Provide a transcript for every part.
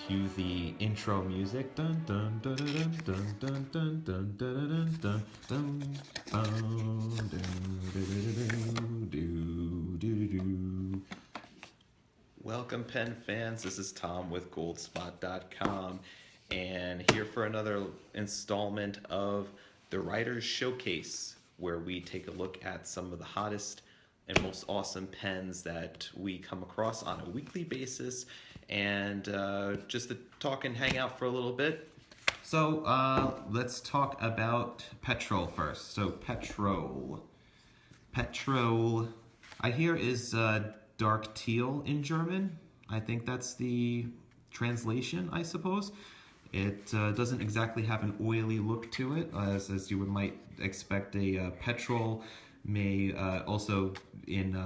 cue the intro music. Dun dun dun dun dun dun dun dun dun dun dun dun. Welcome, pen fans. This is Tom with Goldspot.com, and here for another installment of the Writer's Showcase, where we take a look at some of the hottest and most awesome pens that we come across on a weekly basis, and just to talk and hang out for a little bit. So let's talk about Petrol first. So Petrol, I hear is dark teal in German. I think that's the translation, I suppose. It doesn't exactly have an oily look to it, as you might expect. A petrol may also in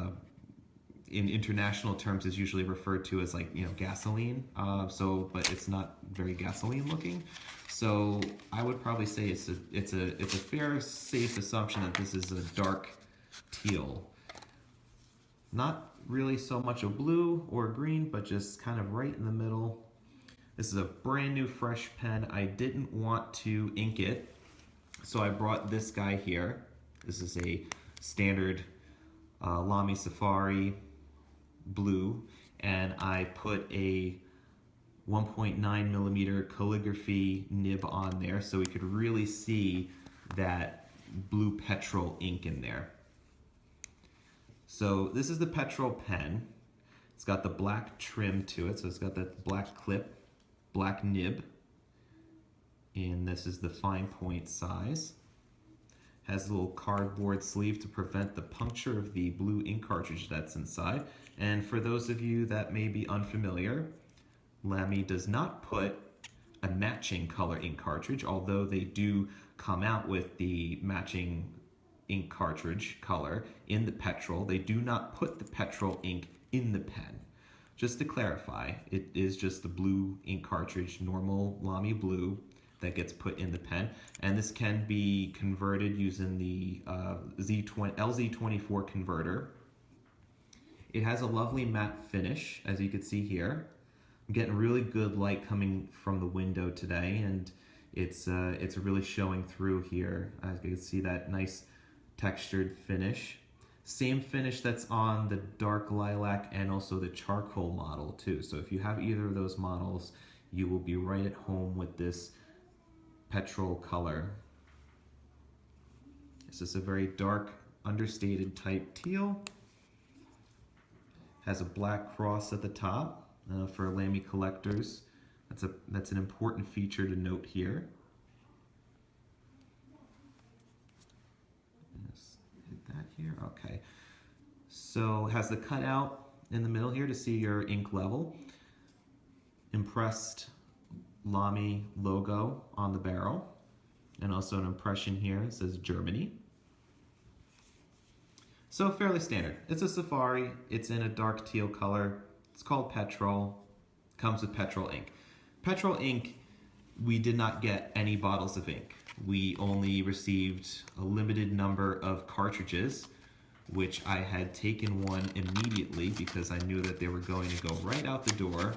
international terms is usually referred to as, like, gasoline. But it's not very gasoline looking. So I would probably say it's a fair, safe assumption that this is a dark teal. Not really so much a blue or green, but just kind of right in the middle. This is a brand new fresh pen. I didn't want to ink it, so I brought this guy here. This is a standard Lamy Safari blue, and I put a 1.9 millimeter calligraphy nib on there so we could really see that blue petrol ink in there. So this is the Petrol pen. It's got the black trim to it, so it's got that black clip, black nib, and this is the fine point size. Has a little cardboard sleeve to prevent the puncture of the blue ink cartridge that's inside. And for those of you that may be unfamiliar, Lamy does not put a matching color ink cartridge, although they do come out with the matching ink cartridge color in the Petrol. They do not put the Petrol ink in the pen. Just to clarify, it is just the blue ink cartridge, normal Lamy blue, that gets put in the pen, and this can be converted using the LZ24 converter. It has a lovely matte finish, as you can see here. I'm getting really good light coming from the window today, and it's really showing through here. As you can see, that nice textured finish. Same finish that's on the dark lilac and also the charcoal model too. So if you have either of those models, you will be right at home with this Petrol color. This is a very dark, understated type teal. Has a black cross at the top for Lamy collectors. That's an important feature to note here. Just hit that here. Okay. So it has the cutout in the middle here to see your ink level. Impressed Lamy logo on the barrel, and also an impression here. It says Germany. So fairly standard. It's a Safari. It's in a dark teal color. It's called Petrol. Comes with Petrol ink. Petrol ink, we did not get any bottles of ink. We only received a limited number of cartridges, which I had taken one immediately because I knew that they were going to go right out the door.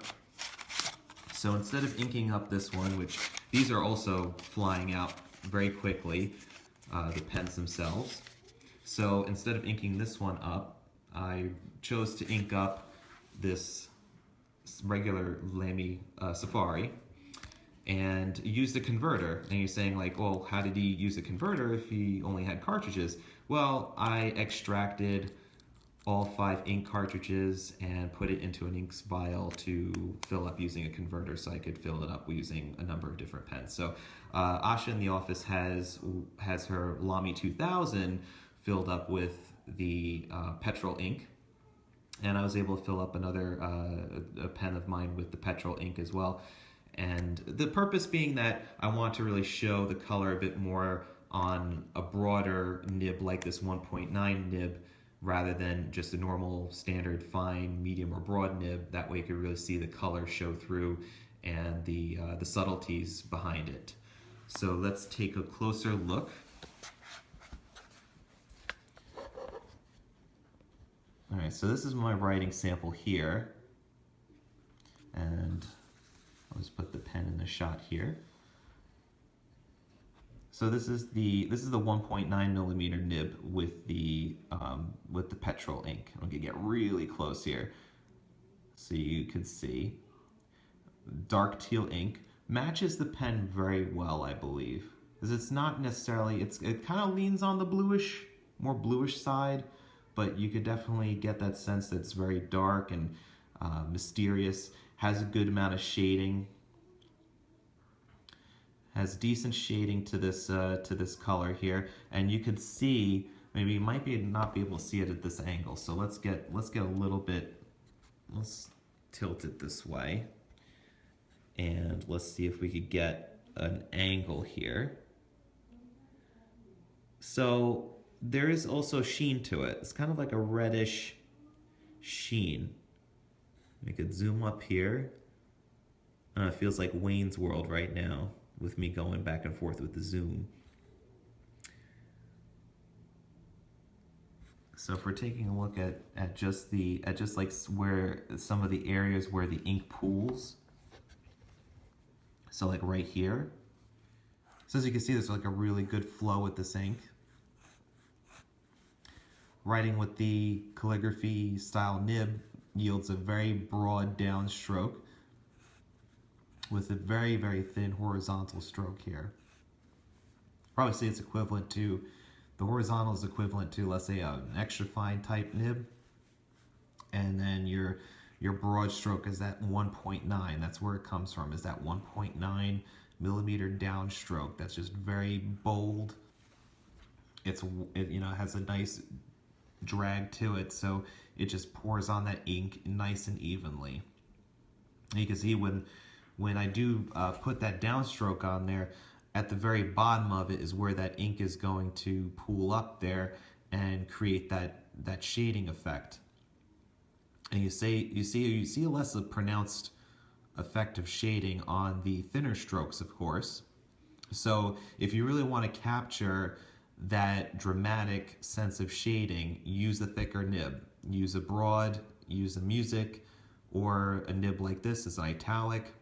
So instead of inking up this one, which these are also flying out very quickly, the pens themselves. So instead of inking this one up, I chose to ink up this regular Lamy Safari and use the converter. And you're saying, like, well, how did he use the converter if he only had cartridges? Well, I extracted all 5 ink cartridges and put it into an ink vial to fill up using a converter, so I could fill it up using a number of different pens. So Asha in the office has her Lamy 2000 filled up with the Petrol ink, and I was able to fill up another a pen of mine with the Petrol ink as well. And the purpose being that I want to really show the color a bit more on a broader nib like this 1.9 nib, rather than just a normal standard fine, medium, or broad nib. That way you can really see the color show through and the subtleties behind it. So let's take a closer look. All right, so this is my writing sample here. And a shot here. So this is the 1.9 millimeter nib with the petrol ink. I'm gonna get really close here, so you can see. Dark teal ink matches the pen very well, I believe, because it's not necessarily, it kind of leans on the bluish, more bluish side, but you could definitely get that sense that it's very dark and mysterious. Has a good amount of shading. Has decent shading to this color here, and you could see, maybe you might not be able to see it at this angle. So let's get a little bit. Let's tilt it this way, and let's see if we could get an angle here. So there is also sheen to it. It's kind of like a reddish sheen. We could zoom up here. It feels like Wayne's World right now, with me going back and forth with the zoom. So if we're taking a look at just like where some of the areas where the ink pools, so like right here. So as you can see, there's like a really good flow with this ink. Writing with the calligraphy style nib yields a very broad downstroke with a very, very thin horizontal stroke here. Probably say it's equivalent to, the horizontal is equivalent to, let's say, an extra fine type nib, and then your broad stroke is that 1.9. That's where it comes from, is that 1.9 millimeter downstroke. That's just very bold. It has a nice drag to it, so it just pours on that ink nice and evenly. And you can see when I do put that downstroke on there, at the very bottom of it is where that ink is going to pool up there and create that shading effect. And you see a less pronounced effect of shading on the thinner strokes, of course. So if you really want to capture that dramatic sense of shading, use a thicker nib. Use a broad, use a music, or a nib like this is an italic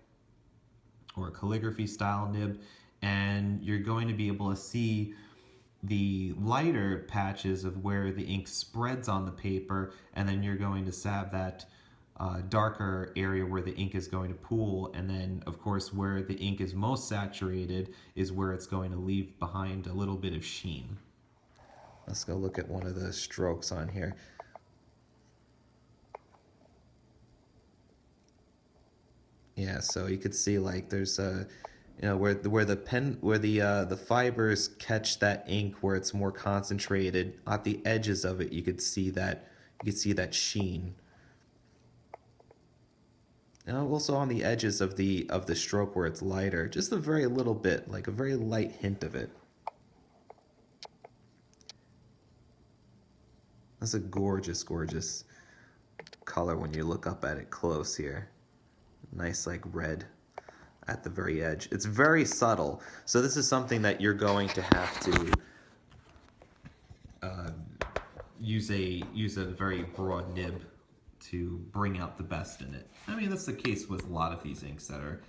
or a calligraphy style nib, and you're going to be able to see the lighter patches of where the ink spreads on the paper, and then you're going to have that darker area where the ink is going to pool, and then of course where the ink is most saturated is where it's going to leave behind a little bit of sheen. Let's go look at one of the strokes on here. Yeah, so you could see like there's a, where the fibers catch that ink where it's more concentrated at the edges of it. You could see that sheen. And also on the edges of the stroke where it's lighter, just a very little bit, like a very light hint of it. That's a gorgeous, gorgeous color when you look up at it close here. Nice like red at the very edge. It's very subtle. So this is something that you're going to have to use a very broad nib to bring out the best in it. I mean, that's the case with a lot of these inks that are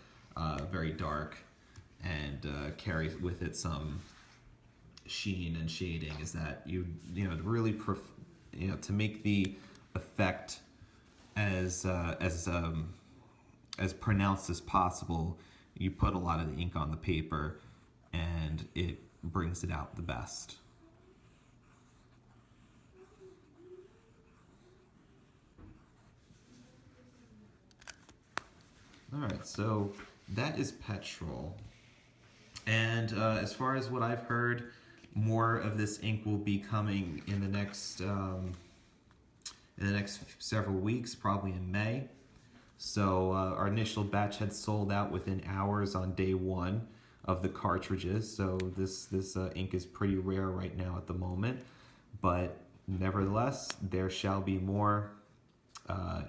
very dark and carry with it some sheen and shading, is that you really to make the effect as pronounced as possible, you put a lot of the ink on the paper and it brings it out the best. Alright, so that is Petrol. And as far as what I've heard, more of this ink will be coming in the next several weeks, probably in May. So our initial batch had sold out within hours on day one of the cartridges. So this ink is pretty rare right now at the moment, but nevertheless, there shall be more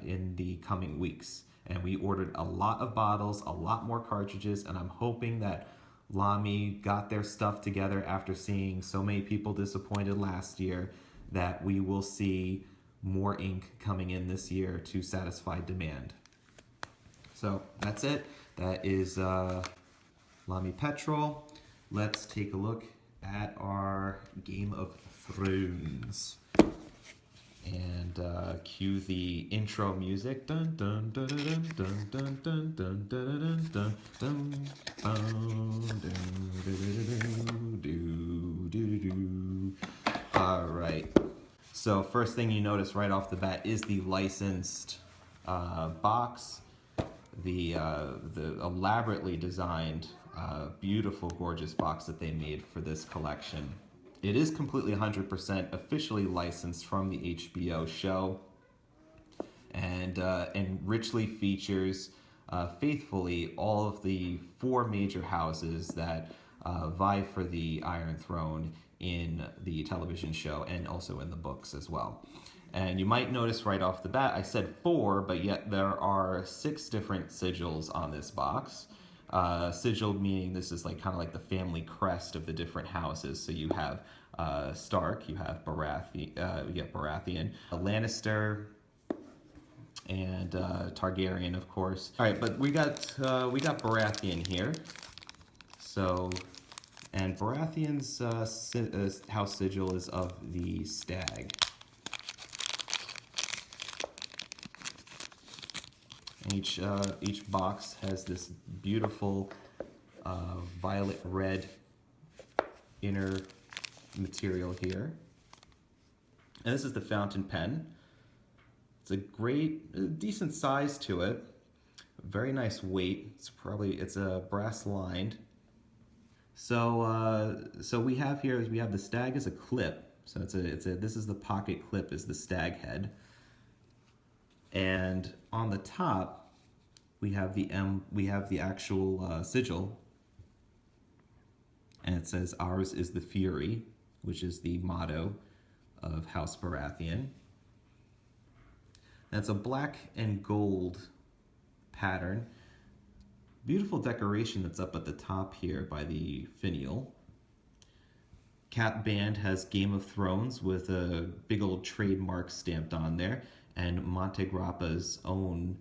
in the coming weeks. And we ordered a lot of bottles, a lot more cartridges, and I'm hoping that Lamy got their stuff together after seeing so many people disappointed last year, that we will see more ink coming in this year to satisfy demand. So that's it. That is Lamy Petrol. Let's take a look at our Game of Thrones. And cue the intro music. Dun dun dun dun dun dun dun dun dun dun dun. All right. So first thing you notice right off the bat is the licensed box, the elaborately designed, beautiful, gorgeous box that they made for this collection. It is completely 100% officially licensed from the HBO show, and richly features faithfully all of the 4 major houses that vie for the Iron Throne in the television show and also in the books as well. And you might notice right off the bat, I said 4, but yet there are 6 different sigils on this box. Sigil meaning this is like kind of like the family crest of the different houses. So you have Stark, you have Baratheon, Lannister, and Targaryen, of course. All right, but we got Baratheon here. So, and Baratheon's house sigil is of the stag. And each box has this beautiful violet red inner material here. And this is the fountain pen. It's a decent size to it. Very nice weight. It's a brass lined. So we have the stag as a clip. So this is the pocket clip, is the stag head. And on the top, we have the actual sigil, and it says, "Ours is the Fury," which is the motto of House Baratheon. That's a black and gold pattern. Beautiful decoration that's up at the top here by the finial. Cap band has Game of Thrones with a big old trademark stamped on there, and Montegrappa's own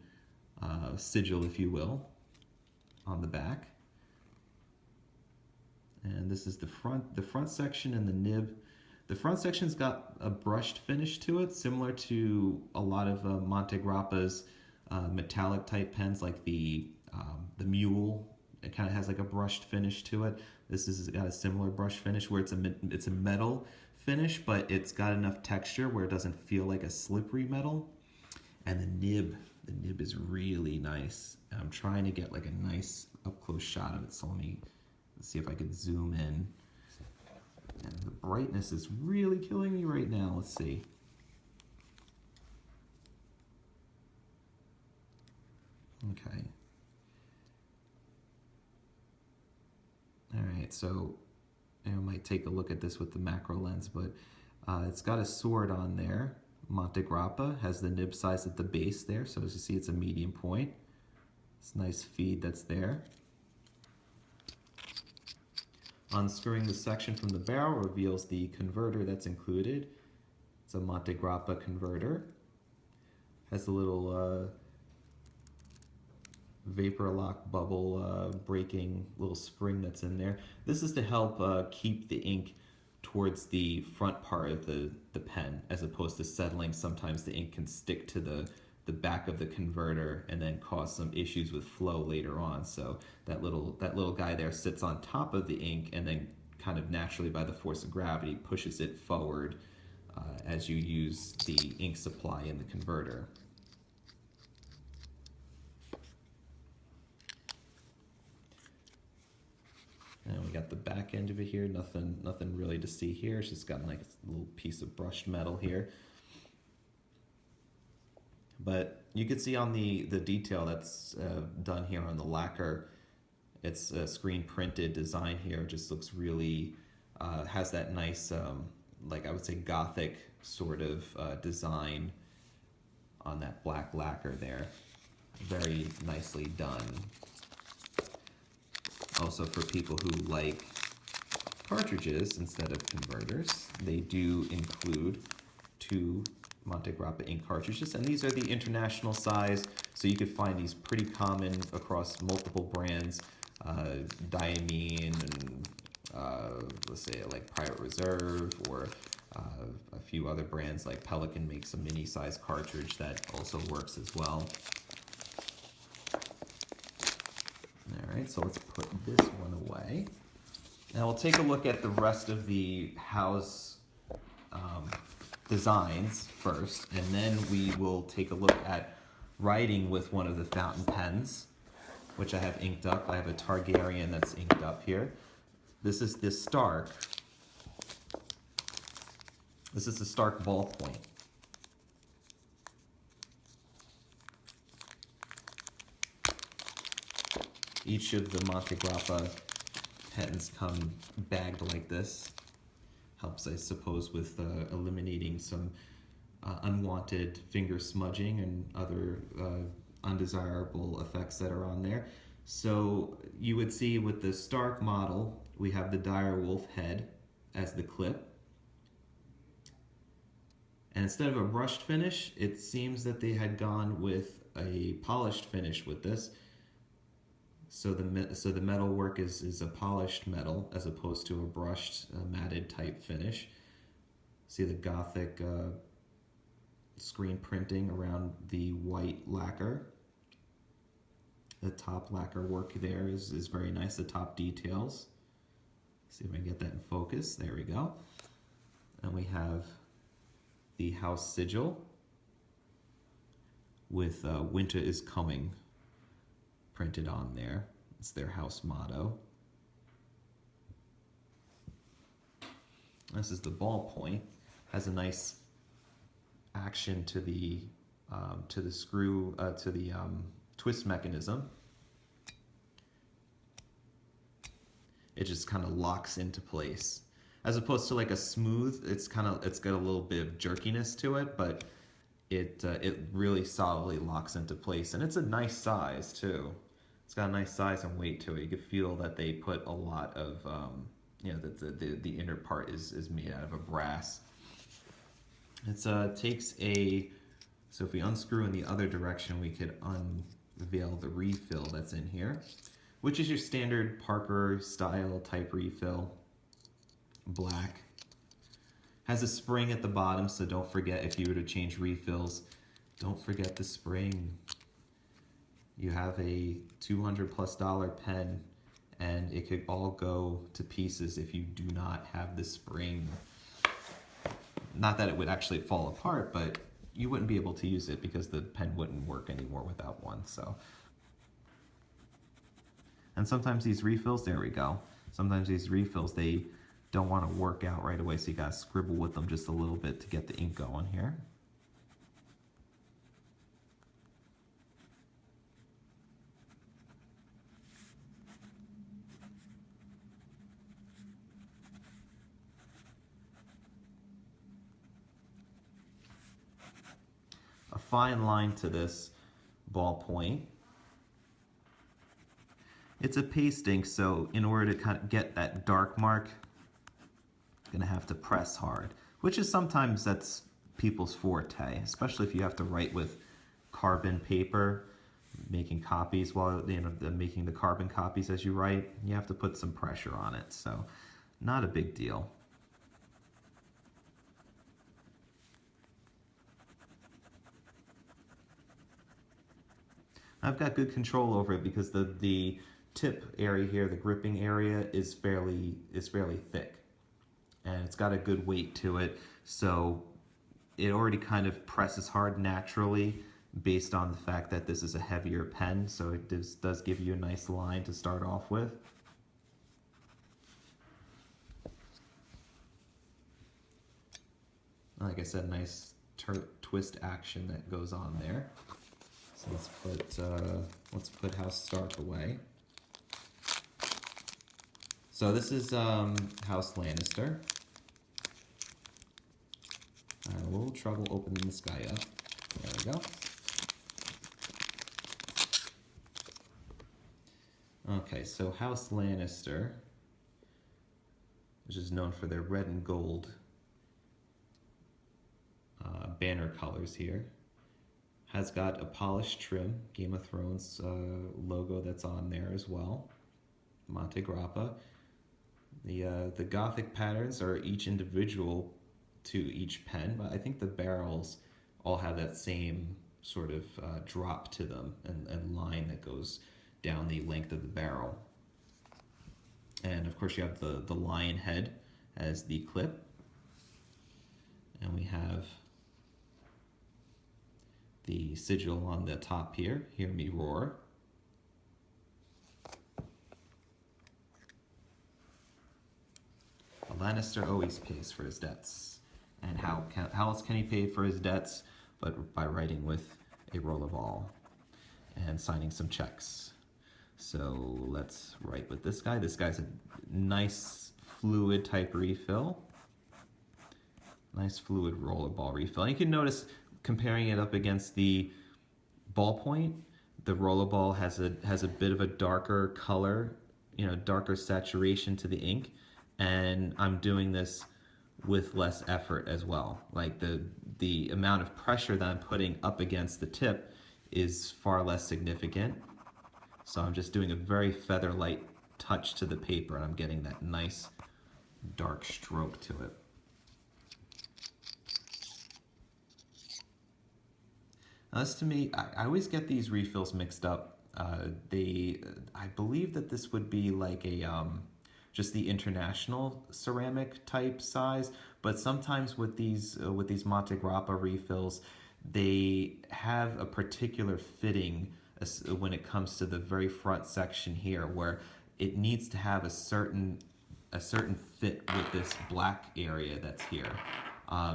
sigil, if you will, on the back. And this is the front section and the nib. The front section's got a brushed finish to it, similar to a lot of Montegrappa's metallic type pens, like the Mule. It kind of has like a brushed finish to it. This has got a similar brush finish where it's a metal finish, but it's got enough texture where it doesn't feel like a slippery metal. And the nib is really nice. And I'm trying to get like a nice up close shot of it. So let's see if I can zoom in. And the brightness is really killing me right now. Let's see. Okay. All right, so I might take a look at this with the macro lens, but it's got a sword on there. Montegrappa has the nib size at the base there, so as you see, it's a medium point. It's a nice feed that's there. Unscrewing the section from the barrel reveals the converter that's included. It's a Montegrappa converter. Has a little vapor lock bubble breaking little spring that's in there. This is to help keep the ink towards the front part of the pen, as opposed to settling. Sometimes the ink can stick to the back of the converter and then cause some issues with flow later on. So that little guy there sits on top of the ink and then kind of naturally by the force of gravity pushes it forward as you use the ink supply in the converter. And we got the back end of it here. Nothing really to see here. It's just got like a little piece of brushed metal here. But you can see on the detail that's done here on the lacquer, it's a screen printed design here. It just looks really, has that nice, like I would say Gothic sort of design on that black lacquer there. Very nicely done. Also, for people who like cartridges instead of converters, they do include 2 Montegrappa ink cartridges, and these are the international size, so you could find these pretty common across multiple brands. Diamine and let's say like Private Reserve, or a few other brands like Pelican makes a mini size cartridge that also works as well. Alright, so let's put this one away. Now we'll take a look at the rest of the house designs first, and then we will take a look at writing with one of the fountain pens, which I have inked up. I have a Targaryen that's inked up here. This is the Stark. This is the Stark ballpoint. Each of the Montegrappa pens come bagged like this. Helps, I suppose, with eliminating some unwanted finger smudging and other undesirable effects that are on there. So you would see with the Stark model, we have the direwolf head as the clip. And instead of a brushed finish, it seems that they had gone with a polished finish with this. So the metal work is a polished metal as opposed to a brushed, matted type finish. See the Gothic screen printing around the white lacquer. The top lacquer work there is very nice, the top details. See if I can get that in focus. There we go. And we have the house sigil with "Winter is coming" printed on there. It's their house motto. This is the ballpoint. Has a nice action to the screw to the twist mechanism. It just kind of locks into place, as opposed to like a smooth. It's got a little bit of jerkiness to it, but it really solidly locks into place, and it's a nice size too. It's got a nice size and weight to it. You can feel that they put a lot of the inner part is made out of a brass. It takes a, so if we unscrew in the other direction, we could unveil the refill that's in here, which is your standard Parker style type refill, black. Has a spring at the bottom, so don't forget, if you were to change refills, don't forget the spring. You have a $200+ pen, and it could all go to pieces if you do not have the spring. Not that it would actually fall apart, but you wouldn't be able to use it because the pen wouldn't work anymore without one. So, and sometimes these refills, there we go. Sometimes these refills, they don't want to work out right away, so you gotta scribble with them just a little bit to get the ink going here. A fine line to this ballpoint. It's a paste ink, so in order to kind of get that dark mark, you're gonna have to press hard, which is sometimes that's people's forte, especially if you have to write with carbon paper, making copies while making the carbon copies as you write. You have to put some pressure on it, so not a big deal. I've got good control over it because the tip area here, the gripping area, is fairly thick, and it's got a good weight to it, so it already kind of presses hard naturally based on the fact that this is a heavier pen, so it does give you a nice line to start off with. Like I said, nice twist action that goes on there. So let's put House Stark away. So this is House Lannister. I had a little trouble opening this guy up. There we go. Okay, so House Lannister, which is known for their red and gold banner colors here, has got a polished trim, Game of Thrones logo that's on there as well. Montegrappa. The Gothic patterns are each individual to each pen, but I think the barrels all have that same sort of drop to them and line that goes down the length of the barrel. And of course you have the lion head as the clip. And we have the sigil on the top here, Hear Me Roar. A Lannister always pays for his debts. And how else can he pay for his debts but by writing with a rollerball and signing some checks. So let's write with this guy. This guy's a nice fluid type refill. Nice fluid rollerball refill. And you can notice comparing it up against the ballpoint, the rollerball has a bit of a darker color, darker saturation to the ink, and I'm doing this with less effort as well. Like the amount of pressure that I'm putting up against the tip is far less significant. So I'm just doing a very feather light touch to the paper and I'm getting that nice dark stroke to it. Now this to me, I always get these refills mixed up. I believe that this would be like a just the international ceramic type size, but sometimes with these Montegrappa refills, they have a particular fitting when it comes to the very front section here, where it needs to have a certain fit with this black area that's here.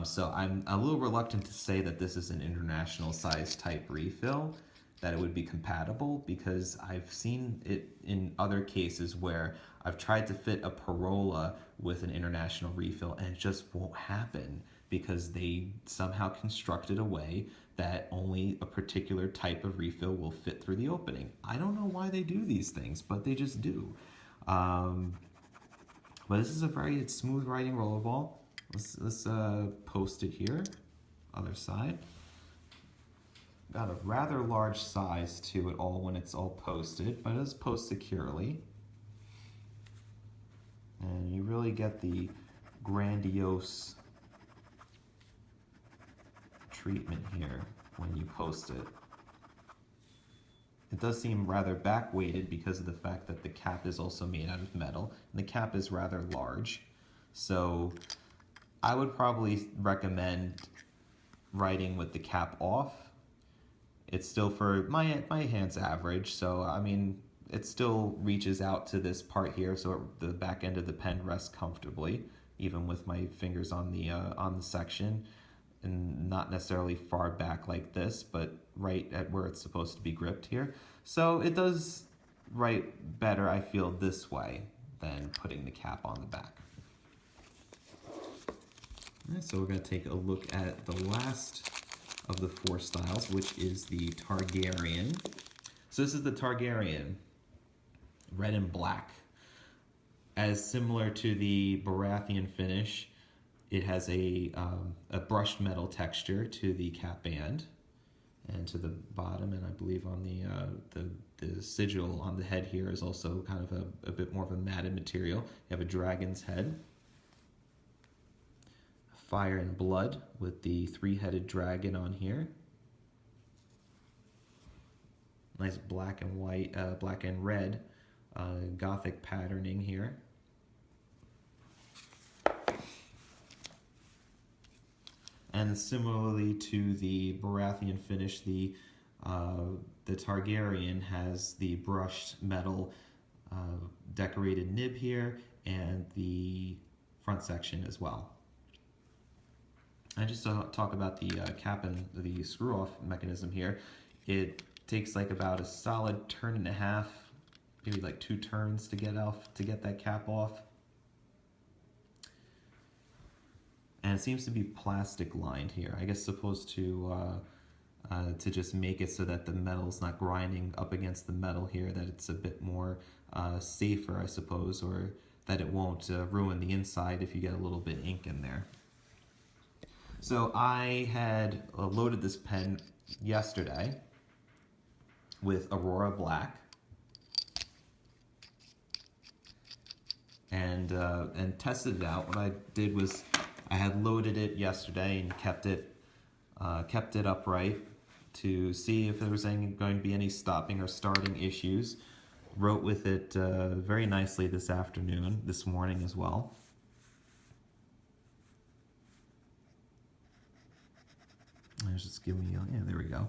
So I'm a little reluctant to say that this is an international size type refill, that it would be compatible, because I've seen it in other cases where I've tried to fit a Parola with an international refill and it just won't happen because they somehow constructed a way that only a particular type of refill will fit through the opening. I don't know why they do these things, but they just do. But this is a very smooth writing rollerball. Let's post it here, other side. Got a rather large size to it all when it's all posted, but it does post securely. And you really get the grandiose treatment here when you post it. It does seem rather back-weighted because of the fact that the cap is also made out of metal, and the cap is rather large. So I would probably recommend writing with the cap off. It's still, for my hand's average, so I mean, it still reaches out to this part here, so the back end of the pen rests comfortably, even with my fingers on the section, and not necessarily far back like this, but right at where it's supposed to be gripped here. So it does write better, I feel, this way than putting the cap on the back. All right, so we're going to take a look at the last of the four styles, which is the Targaryen. So this is the Targaryen, red and black. As similar to the Baratheon finish, it has a brushed metal texture to the cap band and to the bottom, and I believe on the sigil on the head here is also kind of a bit more of a matted material. You have a dragon's head, fire and blood with the three-headed dragon on here. Nice black and white, black and red Gothic patterning here. And similarly to the Baratheon finish, the Targaryen has the brushed metal decorated nib here and the front section as well. I just talk about the cap and the screw-off mechanism here. It takes like about a solid turn and a half, maybe like 2 turns to get that cap off. And it seems to be plastic lined here. I guess supposed to just make it so that the metal's not grinding up against the metal here, that it's a bit more safer, I suppose, or that it won't ruin the inside if you get a little bit of ink in there. So I had loaded this pen yesterday with Aurora Black. and tested it out. What I did was I had loaded it yesterday and kept it upright to see if there was going to be any stopping or starting issues. Wrote with it very nicely this morning as well. Just give me, yeah, there we go.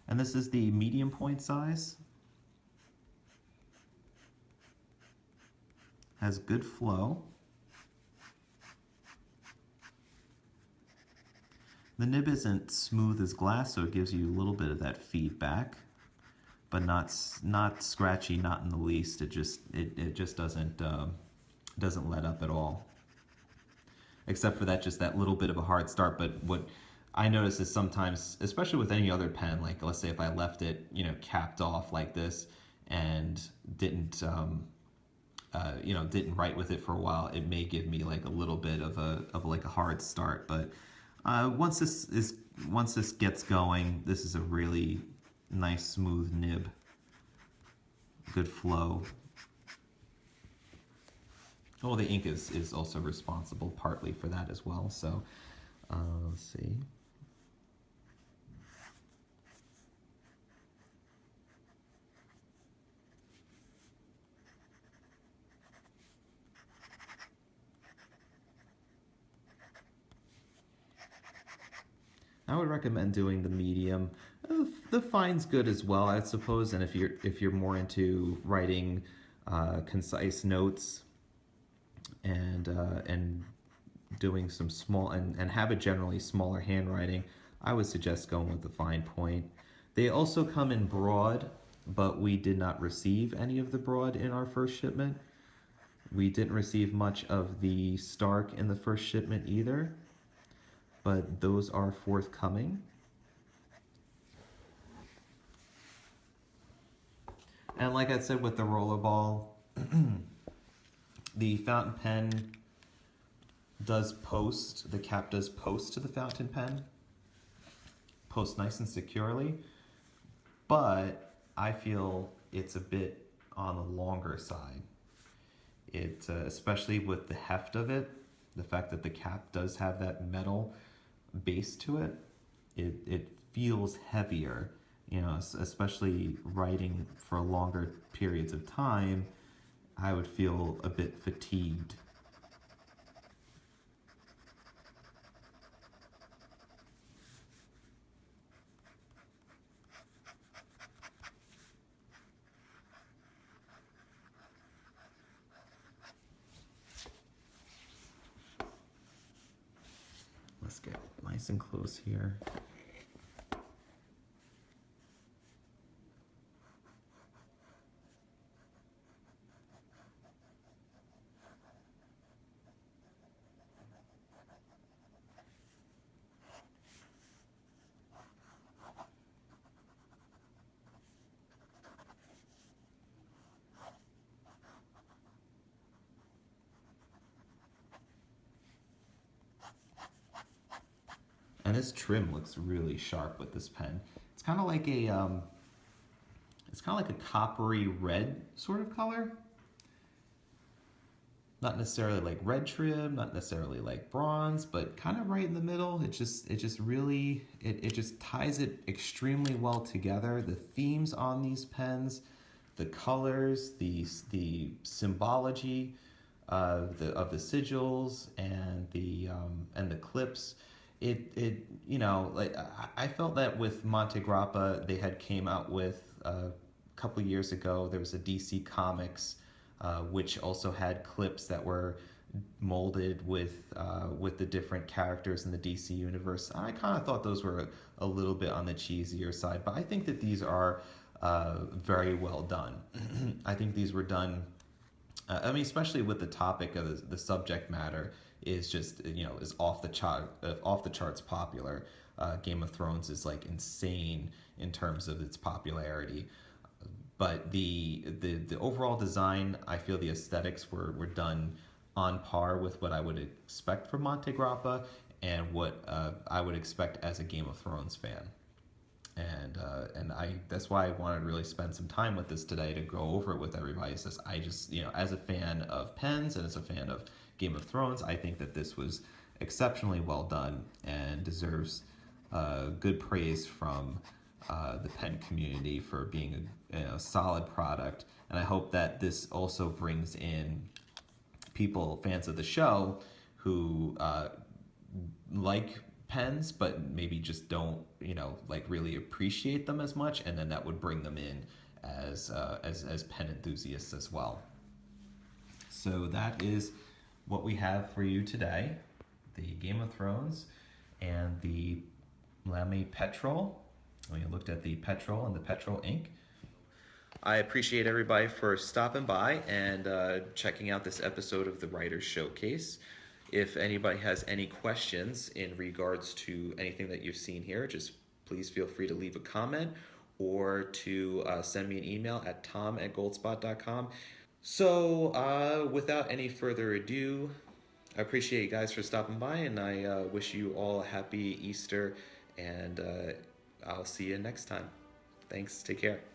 And this is the medium point size. Has good flow. The nib isn't smooth as glass, so it gives you a little bit of that feedback, but not scratchy, not in the least. It just doesn't let up at all, except for that little bit of a hard start. But what I notice is sometimes, especially with any other pen, like let's say if I left it, capped off like this and didn't write with it for a while, it may give me like a little bit of a hard start. But once this gets going, this is a really nice smooth nib, good flow. Oh, the ink is also responsible partly for that as well. So let's see. I would recommend doing the medium. The fine's good as well, I suppose. And if you're more into writing concise notes and doing some small and have a generally smaller handwriting, I would suggest going with the fine point. They also come in broad, but we did not receive any of the broad in our first shipment. We didn't receive much of the Stark in the first shipment either, but those are forthcoming. And like I said with the rollerball, the fountain pen does post, the cap does post to the fountain pen, post nice and securely, but I feel it's a bit on the longer side. It, especially with the heft of it, the fact that the cap does have that metal base to it, it feels heavier, especially writing for longer periods of time. I would feel a bit fatigued. Let's get nice and close here. And this trim looks really sharp with this pen. It's kind of like a coppery red sort of color. Not necessarily like red trim, not necessarily like bronze, but kind of right in the middle. It just ties it extremely well together. The themes on these pens, the colors, the symbology of the sigils and the clips. Like I felt that with Montegrappa, they had came out with a couple years ago. There was a DC Comics, which also had clips that were molded with the different characters in the DC universe. I kind of thought those were a little bit on the cheesier side, but I think that these are very well done. I think these were done. Especially with the topic of the subject matter is just is off the charts popular. Game of Thrones is like insane in terms of its popularity. But the overall design, I feel the aesthetics were done on par with what I would expect from Montegrappa and what I would expect as a Game of Thrones fan. And I that's why I wanted to really spend some time with this today to go over it with everybody. Says I just as a fan of pens and as a fan of Game of Thrones, I think that this was exceptionally well done and deserves good praise from the pen community for being a solid product. And I hope that this also brings in people, fans of the show, who like pens, but maybe just don't, like really appreciate them as much, and then that would bring them in as pen enthusiasts as well. So that is what we have for you today: the Game of Thrones and the Lamy Petrol. We looked at the Petrol and the Petrol ink. I appreciate everybody for stopping by and checking out this episode of the Writers Showcase. If anybody has any questions in regards to anything that you've seen here, just please feel free to leave a comment or to send me an email at tom@goldspot.com. So without any further ado, I appreciate you guys for stopping by, and I wish you all a happy Easter, and I'll see you next time. Thanks. Take care.